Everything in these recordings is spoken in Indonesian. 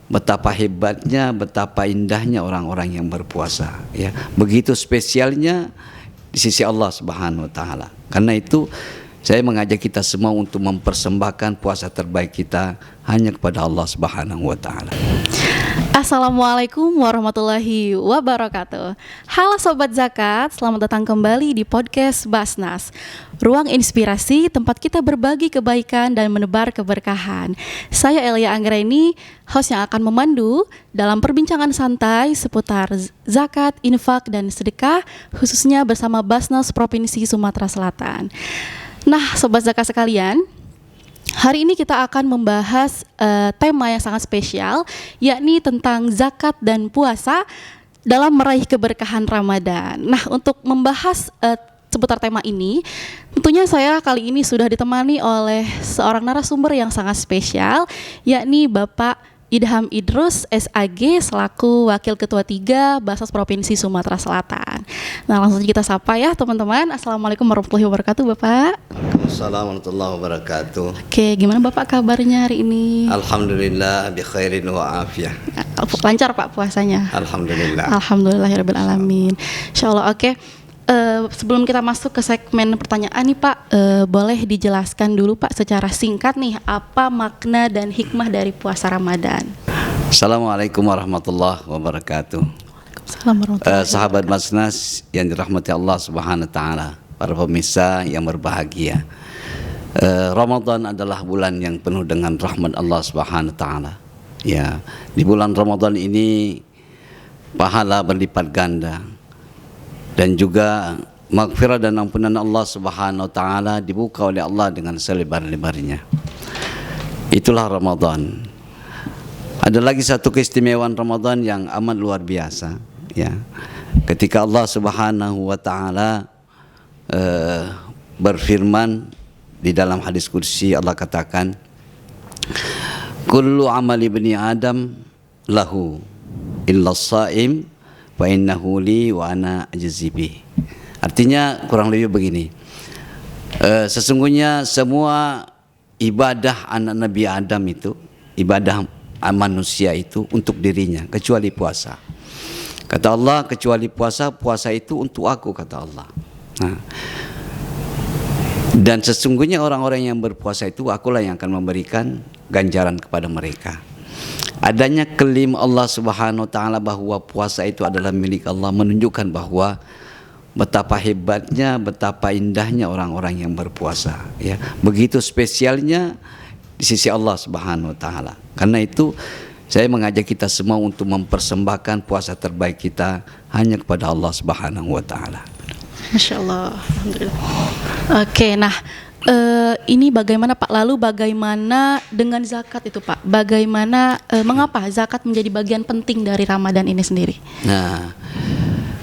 Betapa hebatnya, betapa indahnya orang-orang yang berpuasa, ya. Begitu spesialnya di sisi Allah Subhanahu wa taala. Karena itu saya mengajak kita semua untuk mempersembahkan puasa terbaik kita hanya kepada Allah Subhanahu wa taala. Assalamualaikum warahmatullahi wabarakatuh. Halo Sobat Zakat, selamat datang kembali di podcast Basnas, ruang inspirasi tempat kita berbagi kebaikan dan menebar keberkahan. Saya Elia Anggraini, host yang akan memandu dalam perbincangan santai seputar zakat, infak, dan sedekah, khususnya bersama Basnas Provinsi Sumatera Selatan. Nah, Sobat Zakat sekalian, hari ini kita akan membahas tema yang sangat spesial, yakni tentang zakat dan puasa dalam meraih keberkahan Ramadan. Nah, untuk membahas seputar tema ini, tentunya saya kali ini sudah ditemani oleh seorang narasumber yang sangat spesial, yakni Bapak Idham Idrus SAG selaku Wakil Ketua 3 Basnas Provinsi Sumatera Selatan. Nah, langsung kita sapa ya teman-teman. Assalamualaikum warahmatullahi wabarakatuh Bapak. Assalamualaikum warahmatullahi wabarakatuh. Oke, gimana Bapak kabarnya hari ini? Alhamdulillah bi khairin wa afiyah. Lancar Pak puasanya? Alhamdulillah. Alhamdulillahirabbil alamin. Insyaallah. Oke. Sebelum kita masuk ke segmen pertanyaan nih Pak, boleh dijelaskan dulu Pak secara singkat nih apa makna dan hikmah dari puasa Ramadan? Assalamualaikum warahmatullahi wabarakatuh. Sahabat Basnas yang dirahmati Allah Subhanahu wa taala, para pemirsa yang berbahagia. Ramadan adalah bulan yang penuh dengan rahmat Allah Subhanahu wa taala. Ya, di bulan Ramadan ini pahala berlipat ganda. Dan juga maghfirah dan ampunan Allah Subhanahu wa taala dibuka oleh Allah dengan selebar-lebarnya. Itulah Ramadan. Ada lagi satu keistimewaan Ramadan yang amat luar biasa, ya. Ketika Allah Subhanahu wa taala berfirman di dalam hadis kursi, Allah katakan, "Kullu amali ibni Adam lahu illa shaim wa innahu li wa ana ajzi bih." Artinya kurang lebih begini, sesungguhnya semua ibadah anak Nabi Adam itu, ibadah manusia itu untuk dirinya kecuali puasa. Kata Allah, kecuali puasa, puasa itu untuk aku, kata Allah. Nah, dan sesungguhnya orang-orang yang berpuasa itu akulah yang akan memberikan ganjaran kepada mereka. Adanya klaim Allah Subhanahu wa taala bahwa puasa itu adalah milik Allah menunjukkan bahwa betapa hebatnya, betapa indahnya orang-orang yang berpuasa, ya. Begitu spesialnya di sisi Allah Subhanahu wa taala. Karena itu saya mengajak kita semua untuk mempersembahkan puasa terbaik kita hanya kepada Allah Subhanahu wa taala. Masya Allah, alhamdulillah. Oke, nah ini bagaimana Pak? Lalu bagaimana dengan zakat itu Pak? Bagaimana, mengapa zakat menjadi bagian penting dari Ramadan ini sendiri? Nah,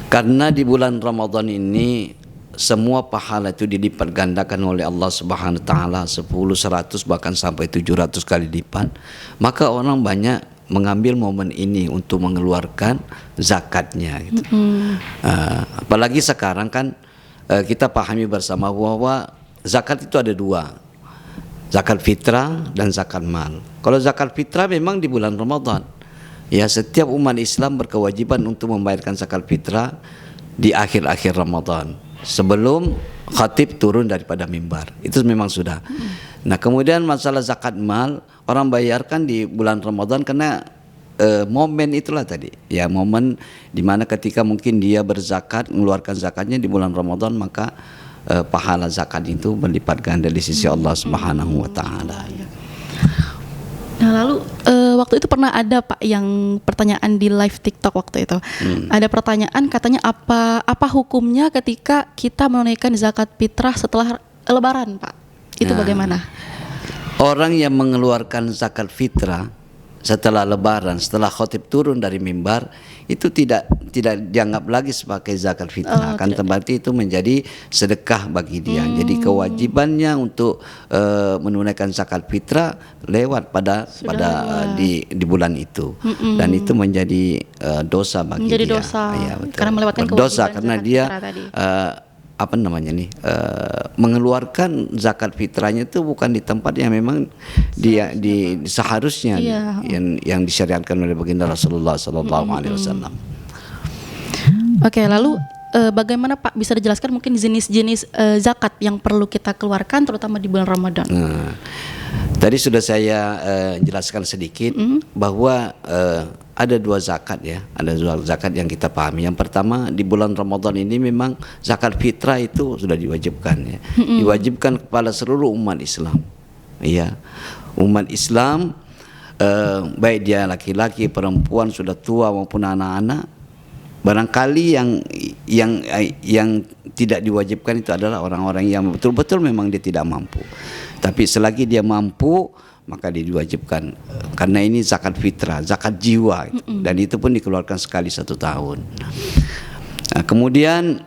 karena di bulan Ramadan ini semua pahala itu dilipat gandakan oleh Allah Subhanahu wa taala 10, 100 bahkan sampai 700 kali lipat. Maka orang banyak mengambil momen ini untuk mengeluarkan zakatnya gitu. Apalagi sekarang kan kita pahami bersama bahwa zakat itu ada dua, zakat fitrah dan zakat mal. Kalau zakat fitrah memang di bulan Ramadan, ya, setiap umat Islam berkewajiban untuk membayarkan zakat fitrah di akhir-akhir Ramadan sebelum khatib turun daripada mimbar. Itu memang sudah. Nah, kemudian masalah zakat mal orang bayarkan di bulan Ramadan karena momen itulah tadi, ya, momen dimana ketika mungkin dia berzakat, mengeluarkan zakatnya di bulan Ramadan, maka pahala zakat itu berlipat ganda di sisi Allah Subhanahu wa taala. Nah, lalu waktu itu pernah ada Pak yang pertanyaan di live TikTok waktu itu. Ada pertanyaan katanya apa hukumnya ketika kita menunaikan zakat fitrah setelah lebaran, Pak? Itu bagaimana? Orang yang mengeluarkan zakat fitrah setelah lebaran, setelah khatib turun dari mimbar, itu tidak dianggap lagi sebagai zakat fitrah, kan berarti itu menjadi sedekah bagi dia. Jadi kewajibannya untuk menunaikan zakat fitrah lewat di bulan itu, dan itu menjadi dosa bagi menjadi dia. Dosa. Ya, betul. Karena melewatkan dosa karena dia apa namanya nih mengeluarkan zakat fitrahnya itu bukan di tempat yang memang dia seharusnya yang disyariatkan oleh baginda Rasulullah sallallahu alaihi wasallam. Oke, lalu bagaimana Pak, bisa dijelaskan mungkin jenis-jenis zakat yang perlu kita keluarkan terutama di bulan Ramadan? Tadi sudah saya jelaskan sedikit bahwa ada dua zakat ya, ada dua zakat yang kita pahami. Yang pertama, di bulan Ramadan ini memang zakat fitrah itu sudah diwajibkan ya, diwajibkan kepada seluruh umat Islam. Iya, umat Islam baik dia laki-laki, perempuan, sudah tua maupun anak-anak. Barangkali yang tidak diwajibkan itu adalah orang-orang yang betul-betul memang dia tidak mampu. Tapi selagi dia mampu, maka dia diwajibkan, karena ini zakat fitrah, zakat jiwa, dan itu pun dikeluarkan sekali 1 tahun. Nah, kemudian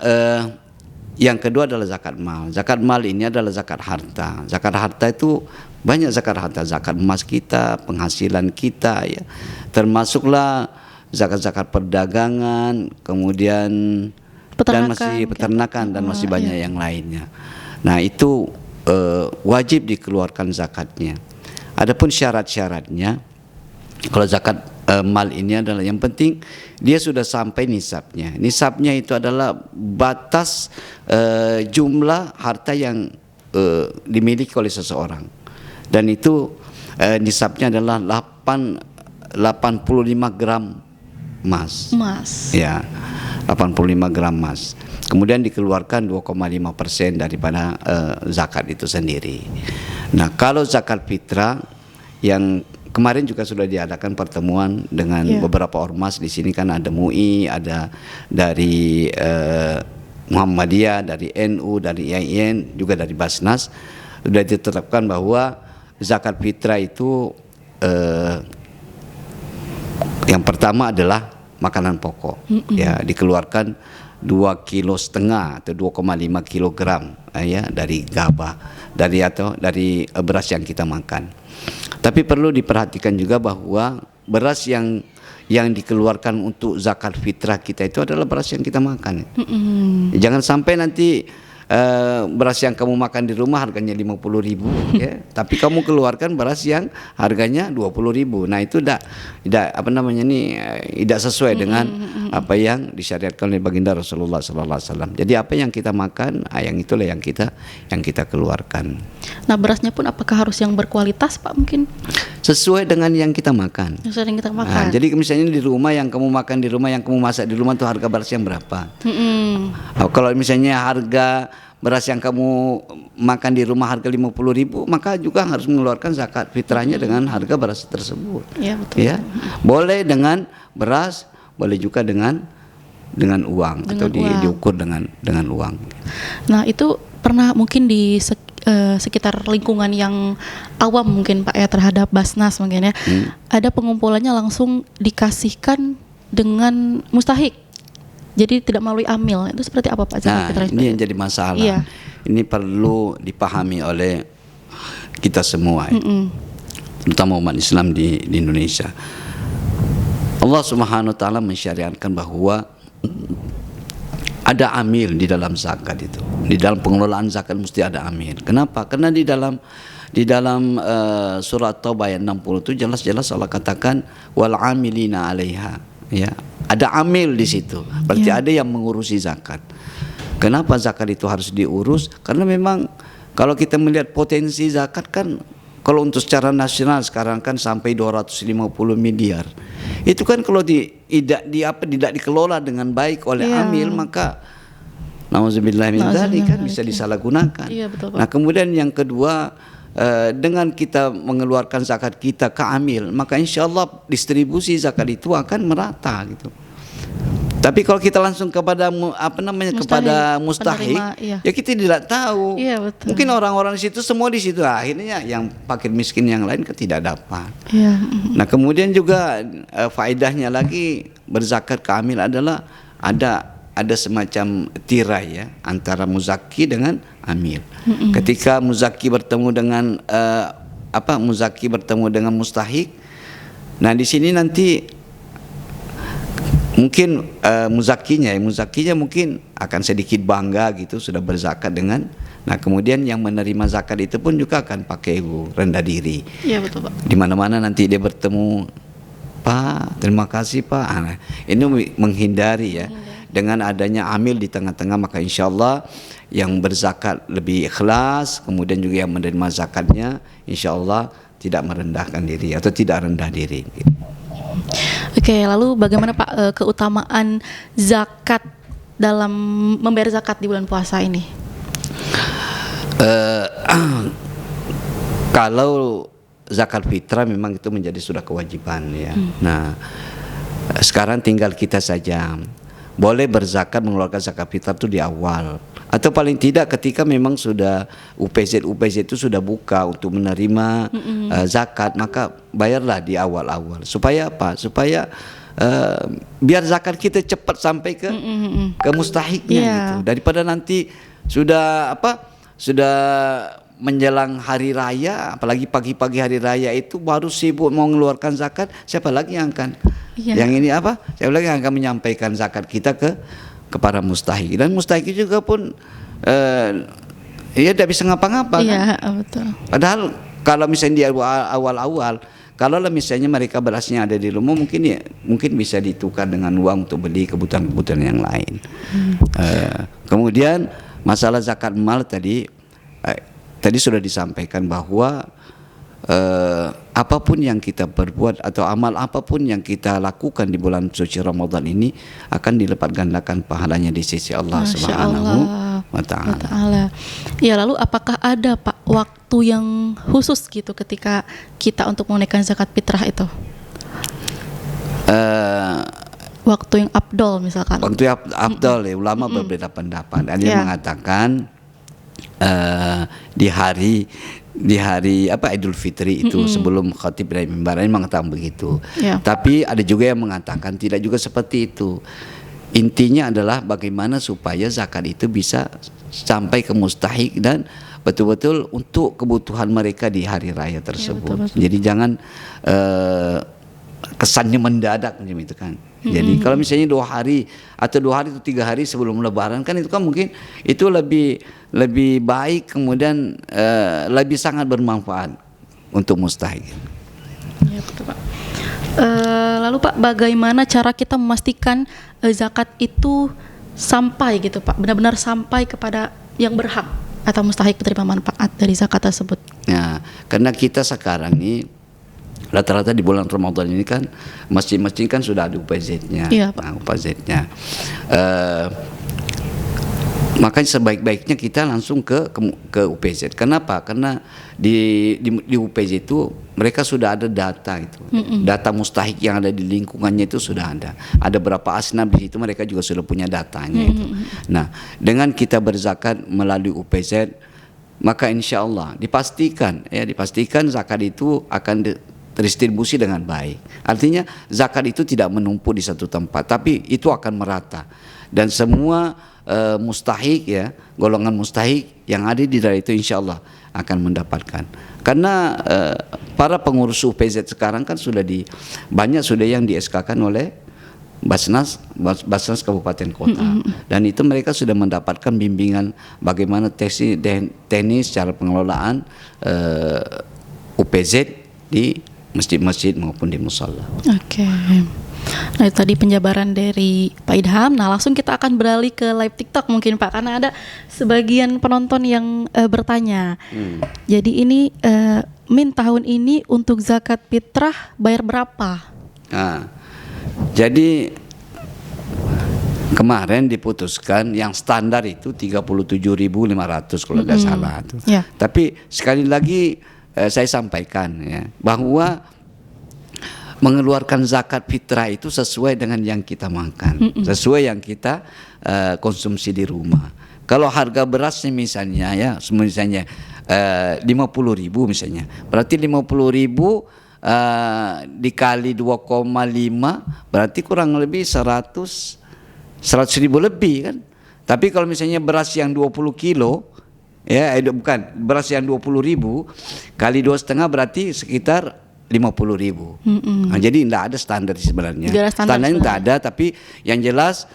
yang kedua adalah zakat mal. Zakat mal ini adalah zakat harta. Zakat harta itu banyak zakat harta, zakat emas kita, penghasilan kita ya, termasuklah zakat-zakat perdagangan, kemudian peternakan dan masih banyak yang lainnya. Nah, itu wajib dikeluarkan zakatnya. Adapun syarat-syaratnya, kalau zakat mal ini adalah yang penting dia sudah sampai nisabnya. Nisabnya itu adalah batas jumlah harta yang dimiliki oleh seseorang. Dan itu nisabnya adalah 85 gram emas. Ya, 85 gram emas. Kemudian dikeluarkan 2,5% daripada zakat itu sendiri. Nah, kalau zakat fitrah yang kemarin juga sudah diadakan pertemuan dengan beberapa ormas di sini, kan ada MUI, ada dari Muhammadiyah, dari NU, dari IAIN, juga dari Basnas, sudah ditetapkan bahwa zakat fitrah itu yang pertama adalah makanan pokok, ya, dikeluarkan 2,5 kilo atau 2,5 kilogram ya, dari gabah, dari beras yang kita makan. Tapi perlu diperhatikan juga bahwa beras yang dikeluarkan untuk zakat fitrah kita itu adalah beras yang kita makan. Jangan sampai nanti beras yang kamu makan di rumah harganya 50.000 ya, tapi kamu keluarkan beras yang harganya 20.000. Nah, itu tidak apa namanya nih, tidak sesuai dengan apa yang disyariatkan oleh baginda Rasulullah sallallahu alaihi wasallam. Jadi apa yang kita makan, yang itulah yang kita keluarkan. Nah, berasnya pun apakah harus yang berkualitas, Pak, mungkin? Sesuai dengan yang kita makan. Sesuai yang kita makan. Nah, jadi misalnya di rumah yang kamu makan di rumah, yang kamu masak di rumah, tuh harga beras yang berapa? Kalau misalnya harga beras yang kamu makan di rumah harga 50.000, maka juga harus mengeluarkan zakat fitrahnya dengan harga beras tersebut. Ya, betul. Ya, boleh dengan beras, boleh juga dengan uang, atau diukur dengan uang. Nah, itu pernah mungkin di sekitar lingkungan yang awam mungkin Pak ya terhadap Basnas mungkin ya, ada pengumpulannya langsung dikasihkan dengan mustahik, jadi tidak melalui amil. Itu seperti apa Pak? Nah, ini yang jadi masalah. Iya. Ini perlu dipahami oleh kita semua, terutama umat Islam di Indonesia. Allah Subhanahu wa taala mensyariatkan bahwa ada amil di dalam zakat itu. Di dalam pengelolaan zakat mesti ada amil. Kenapa? Karena di dalam surat Taubah ayat 60 itu jelas-jelas Allah katakan wal amilina 'alaiha. Ya, ada amil di situ. Berarti ada yang mengurusi zakat. Kenapa zakat itu harus diurus? Karena memang kalau kita melihat potensi zakat kan, kalau untuk secara nasional sekarang kan sampai 250 miliar. Itu kan kalau tidak dikelola dengan baik oleh amil, maka nauzubillah min dzalik kan bisa disalahgunakan. Iya, betul, Pak. Nah, kemudian yang kedua, dengan kita mengeluarkan zakat kita ke amil, maka insyaallah distribusi zakat itu akan merata gitu. Tapi kalau kita langsung kepada kepada mustahik, ya kita tidak tahu. Iya, betul. Mungkin orang-orang di situ semua di situ, akhirnya yang fakir miskin yang lain kan tidak dapat. Iya. Nah, kemudian juga faedahnya lagi berzakat ke amil adalah ada semacam tirai ya antara muzaki dengan amil. Ketika muzaki bertemu dengan muzaki bertemu dengan mustahik, nah di sini nanti mungkin muzakinya mungkin akan sedikit bangga gitu sudah berzakat dengan. Nah kemudian yang menerima zakat itu pun juga akan pakai rendah diri. Iya betul Pak. Di mana-mana nanti dia bertemu, Pak, terima kasih Pak. Nah, ini menghindari ya. Dengan adanya amil di tengah-tengah, maka insya Allah yang berzakat lebih ikhlas, kemudian juga yang menerima zakatnya insya Allah tidak merendahkan diri atau tidak rendah diri. Oke, lalu bagaimana Pak keutamaan zakat dalam membayar zakat di bulan puasa ini? Kalau zakat fitrah memang itu menjadi sudah kewajiban ya. Nah, sekarang tinggal kita saja boleh berzakat, mengeluarkan zakat fitrah itu di awal, atau paling tidak ketika memang sudah UPZ itu sudah buka untuk menerima zakat, maka bayarlah di awal-awal. Supaya apa? Supaya biar zakat kita cepat sampai ke mustahiknya gitu, daripada nanti sudah menjelang hari raya, apalagi pagi-pagi hari raya itu baru sibuk mau mengeluarkan zakat, siapa lagi yang akan yang ini siapa lagi yang akan menyampaikan zakat kita ke para mustahik, dan mustahik juga pun tidak bisa ngapa-ngapa kan? Betul. Padahal kalau misalnya di awal-awal, kalau misalnya mereka berasnya ada di rumah, mungkin bisa ditukar dengan uang untuk beli kebutuhan-kebutuhan yang lain. Kemudian masalah zakat mal tadi sudah disampaikan bahwa apapun yang kita perbuat atau amal apapun yang kita lakukan di bulan suci Ramadan ini akan dilipat gandakan pahalanya di sisi Allah Subhanahu wa Ta'ala. Ya, lalu apakah ada Pak waktu yang khusus gitu ketika kita untuk menunaikan zakat fitrah itu? Waktu yang afdol misalkan. Waktu yang afdol ya, ulama berbeda pendapat. Ada yang mengatakan di hari Idul Fitri itu sebelum khatib dari mimbar, ini mengatakan begitu. Tapi ada juga yang mengatakan tidak juga seperti itu. Intinya adalah bagaimana supaya zakat itu bisa sampai ke mustahik dan betul-betul untuk kebutuhan mereka di hari raya tersebut. Betul. Jadi jangan kesannya mendadak macam itu kan. Jadi kalau misalnya 2 hari atau 2 hari atau 3 hari sebelum Lebaran kan itu kan mungkin itu lebih baik, kemudian lebih sangat bermanfaat untuk mustahik. Ya, betul Pak. Lalu Pak, bagaimana cara kita memastikan zakat itu sampai gitu Pak, benar-benar sampai kepada yang berhak atau mustahik penerima manfaat dari zakat tersebut? Nah, karena kita sekarang ini rata-rata di bulan Ramadan ini kan masjid-masjid kan sudah ada UPZ-nya. UPZ-nya. Makanya sebaik-baiknya kita langsung ke UPZ. Kenapa? Karena di UPZ itu mereka sudah ada data itu. Data mustahik yang ada di lingkungannya itu sudah ada. Ada berapa asnaf di situ, mereka juga sudah punya datanya itu. Nah, dengan kita berzakat melalui UPZ, maka insya Allah dipastikan zakat itu akan terdistribusi dengan baik. Artinya zakat itu tidak menumpuk di satu tempat, tapi itu akan merata. Dan semua mustahik ya, golongan mustahik yang ada di daerah itu insya Allah akan mendapatkan. Karena para pengurus UPZ sekarang kan banyak yang di SK-kan oleh Basnas Kabupaten Kota, dan itu mereka sudah mendapatkan bimbingan bagaimana teknis cara pengelolaan UPZ di masjid-masjid maupun di musala. Oke. Nah, itu tadi penjabaran dari Pak Idham. Nah, langsung kita akan beralih ke live TikTok mungkin Pak, karena ada sebagian penonton yang bertanya. Jadi ini Min, tahun ini untuk zakat fitrah bayar berapa? Nah, jadi kemarin diputuskan yang standar itu 37.500 kalau tidak salah tuh. Tapi sekali lagi saya sampaikan ya, bahwa mengeluarkan zakat fitrah itu sesuai dengan yang kita makan, sesuai yang kita konsumsi di rumah. Kalau harga berasnya misalnya 50.000 misalnya, berarti 50.000 dikali 2,5 berarti kurang lebih 100.000 lebih kan. Tapi kalau misalnya beras yang 20 kilo beras yang 20.000 kali 2,5 berarti sekitar 50.000. Nah, jadi tidak ada standar sebenarnya. Tidak ada standar Standarnya tidak sebenarnya. ada, tapi yang jelas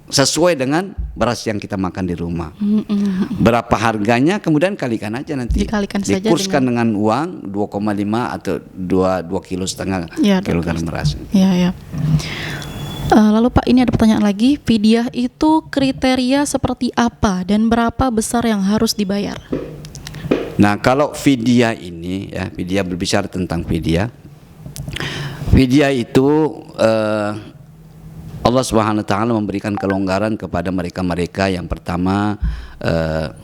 sesuai dengan beras yang kita makan di rumah. Berapa harganya kemudian kalikan aja nanti. Dikalikan saja Dikurskan dengan uang 2,5 atau 2 kilo setengah Ya, kilogram beras. Ya, ya. Lalu Pak, ini ada pertanyaan lagi. Fidyah itu kriteria seperti apa dan berapa besar yang harus dibayar? Nah, kalau fidyah ini ya, fidyah berbicara tentang fidyah. Fidyah itu Allah Subhanahu wa taala memberikan kelonggaran kepada mereka-mereka yang pertama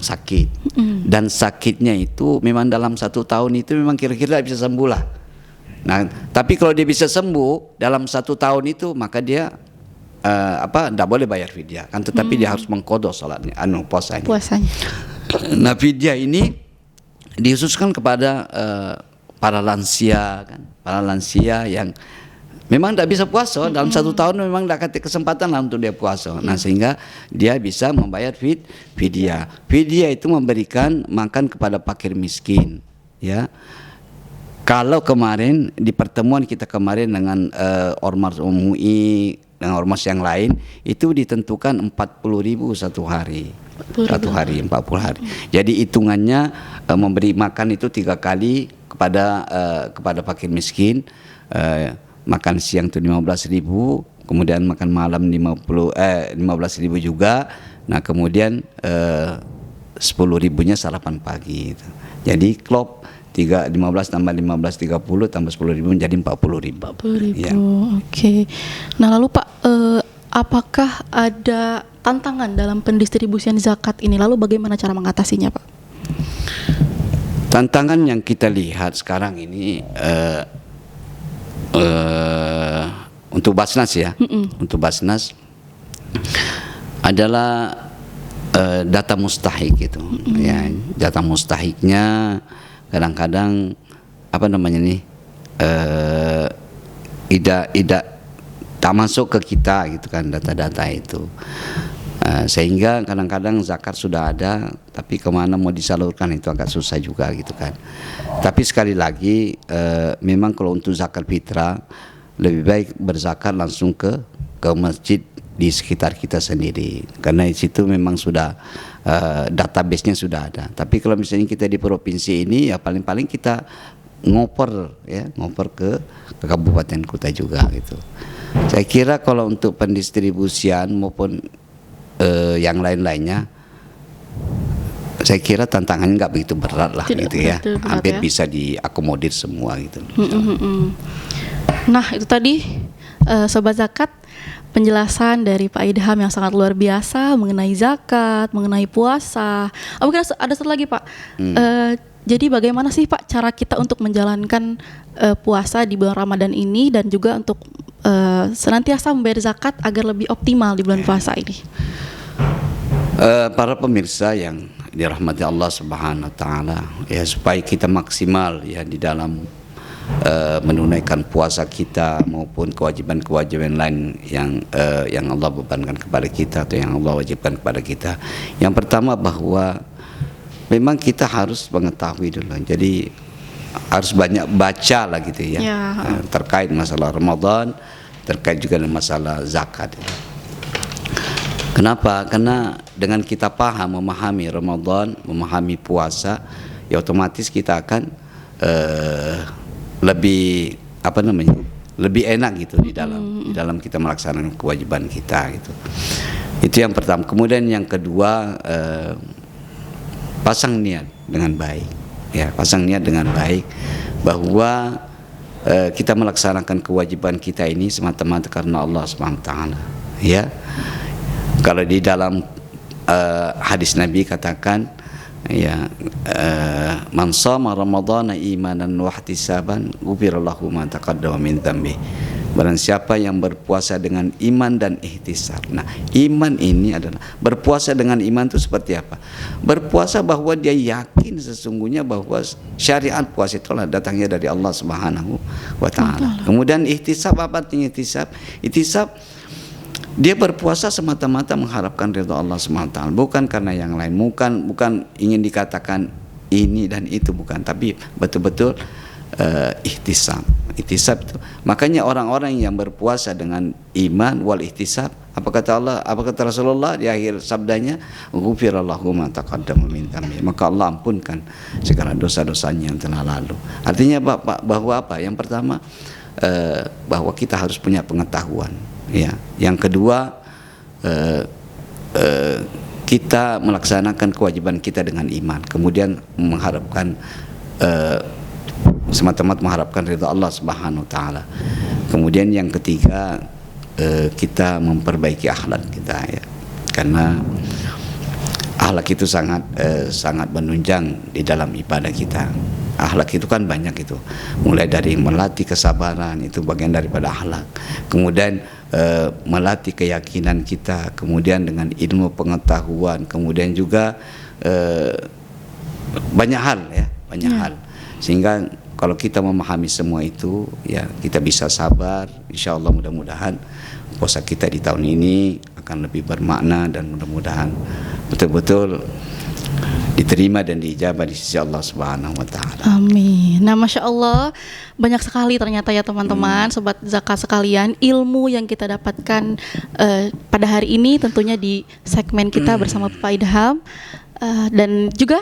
sakit. Dan sakitnya itu memang dalam 1 tahun itu memang kira-kira bisa sembuh lah. Nah, tapi kalau dia bisa sembuh dalam 1 tahun itu maka dia tidak boleh bayar fidyah kan, tetapi dia harus mengqadha salatnya, puasanya. Nah, fidyah ini dikhususkan kepada para lansia kan, para lansia yang memang tidak bisa puasa dalam 1 tahun, memang tidak ada kesempatan lah untuk dia puasa. Nah, sehingga dia bisa membayar fidyah. Fidyah itu memberikan makan kepada fakir miskin, ya. Kalau kemarin di pertemuan kita kemarin dengan Ormas MUI dengan ormas yang lain itu ditentukan 40.000 satu hari. 40 hari. Jadi hitungannya memberi makan itu 3 kali kepada fakir miskin. Makan siang itu 15.000, kemudian makan malam 15.000 juga. Nah, kemudian 10.000-nya sarapan pagi gitu. Jadi klop 15 tambah 15 30 tambah 10.000 menjadi 40.000. 40.000. Ya. Oke. Nah, lalu Pak, apakah ada tantangan dalam pendistribusian zakat ini? Lalu bagaimana cara mengatasinya, Pak? Tantangan yang kita lihat sekarang ini untuk Basnas ya, untuk Basnas adalah data mustahik gitu. Ya, data mustahiknya kadang-kadang tidak tak masuk ke kita gitu kan, data-data itu. Sehingga kadang-kadang zakat sudah ada tapi kemana mau disalurkan itu agak susah juga gitu kan. Tapi sekali lagi memang kalau untuk zakat fitrah lebih baik berzakat langsung ke masjid di sekitar kita sendiri, karena di situ memang sudah database-nya sudah ada. Tapi kalau misalnya kita di provinsi ini ya paling-paling kita ngoper ke kabupaten kota juga gitu. Saya kira kalau untuk pendistribusian maupun yang lain-lainnya, saya kira tantangannya nggak begitu berat lah. Tidak gitu ya, hampir ya, bisa diakomodir semua gitu. Nah, itu tadi Sobat Zakat, penjelasan dari Pak Idham yang sangat luar biasa mengenai zakat, mengenai puasa. Mungkin ada satu lagi Pak. Jadi bagaimana sih Pak cara kita untuk menjalankan puasa di bulan Ramadan ini dan juga untuk senantiasa membayar zakat agar lebih optimal di bulan puasa ini? Para pemirsa yang dirahmati Allah Subhanahu wa taala, ya supaya kita maksimal ya di dalam menunaikan puasa kita maupun kewajiban-kewajiban lain yang Allah bebankan kepada kita atau yang Allah wajibkan kepada kita. Yang pertama bahwa memang kita harus mengetahui dulu. Jadi harus banyak baca lah gitu ya, terkait masalah Ramadan, terkait juga dengan masalah zakat. Kenapa? Karena dengan kita paham, memahami Ramadan, memahami puasa, ya otomatis kita akan lebih lebih enak gitu di dalam kita melaksanakan kewajiban kita gitu. Itu yang pertama. Kemudian yang kedua, pasang niat dengan baik. Ya, pasang niat dengan baik bahwa kita melaksanakan kewajiban kita ini semata-mata karena Allah Subhanahu wa taala. Ya. Kalau di dalam hadis Nabi katakan, ya, man shama ramadhana imanan wa ihtisaban ghufirallahu ma taqaddama min dzambi. Barang siapa yang berpuasa dengan iman dan ihtisab. Nah, iman ini adalah berpuasa dengan iman itu seperti apa? Berpuasa bahwa dia yakin sesungguhnya bahwa syariat puasa itu datangnya dari Allah Subhanahu wa taala. Kemudian ihtisab, apa artinya ihtisab? Ihtisab dia berpuasa semata-mata mengharapkan ridha Allah Subhanahu wa taala, bukan karena yang lain, bukan ingin dikatakan ini dan itu, bukan, tapi betul-betul ihtisab. Ihtisab itu. Makanya orang-orang yang berpuasa dengan iman wal ihtisab, apa kata Allah, apa kata Rasulullah di akhir sabdanya, ghufirallahu ma taqaddama min dhanbi. Maka Allah ampunkan segala dosa-dosanya yang telah lalu. Artinya bahwa apa? Yang pertama bahwa kita harus punya pengetahuan, ya. Yang kedua kita melaksanakan kewajiban kita dengan iman, kemudian mengharapkan semata-mata mengharapkan ridha Allah Subhanahu wa taala. Kemudian yang ketiga kita memperbaiki akhlak kita, ya. Karena akhlak itu sangat menunjang di dalam ibadah kita. Akhlak itu kan banyak itu, mulai dari melatih kesabaran, itu bagian daripada akhlak. Kemudian melatih keyakinan kita, kemudian dengan ilmu pengetahuan, kemudian juga banyak hal, ya, banyak hal. Sehingga kalau kita memahami semua itu, ya, kita bisa sabar. Insya Allah mudah-mudahan puasa kita di tahun ini akan lebih bermakna dan mudah-mudahan betul-betul diterima dan diijabah di sisi Allah Subhanahu wa taala. Amin. Nah, Masya Allah, banyak sekali ternyata ya teman-teman, sobat zakat sekalian, ilmu yang kita dapatkan pada hari ini tentunya di segmen kita bersama Pak Idham, dan juga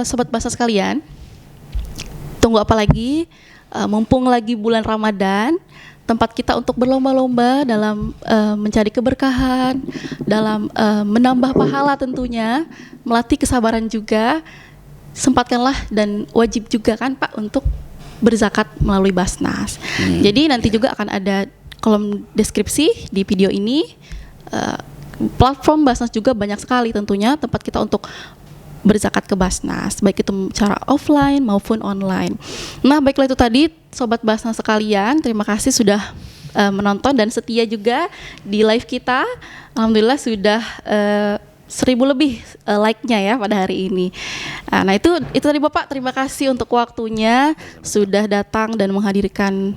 sobat bahasa sekalian, tunggu apa lagi? Mumpung lagi bulan Ramadan, tempat kita untuk berlomba-lomba dalam mencari keberkahan, dalam menambah pahala tentunya, melatih kesabaran juga. Sempatkanlah dan wajib juga kan Pak untuk berzakat melalui Basnas. Jadi nanti juga akan ada kolom deskripsi di video ini. Platform Basnas juga banyak sekali tentunya tempat kita untuk berzakat ke Basnas, baik itu cara offline maupun online. Nah, baiklah itu tadi sobat Basnas sekalian, terima kasih sudah menonton dan setia juga di live kita. Alhamdulillah sudah 1000 lebih like-nya ya pada hari ini. Nah, itu tadi Bapak, terima kasih untuk waktunya sudah datang dan menghadirkan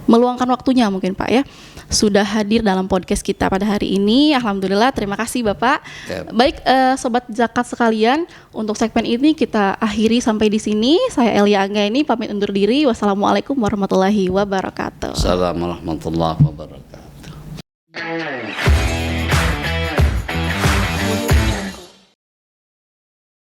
meluangkan waktunya mungkin Pak ya, sudah hadir dalam podcast kita pada hari ini. Alhamdulillah, terima kasih Bapak. Baik, sobat zakat sekalian, untuk segmen ini kita akhiri sampai di sini. Saya Elia Angga ini pamit undur diri. Wassalamualaikum warahmatullahi wabarakatuh. Assalamualaikum warahmatullahi wabarakatuh.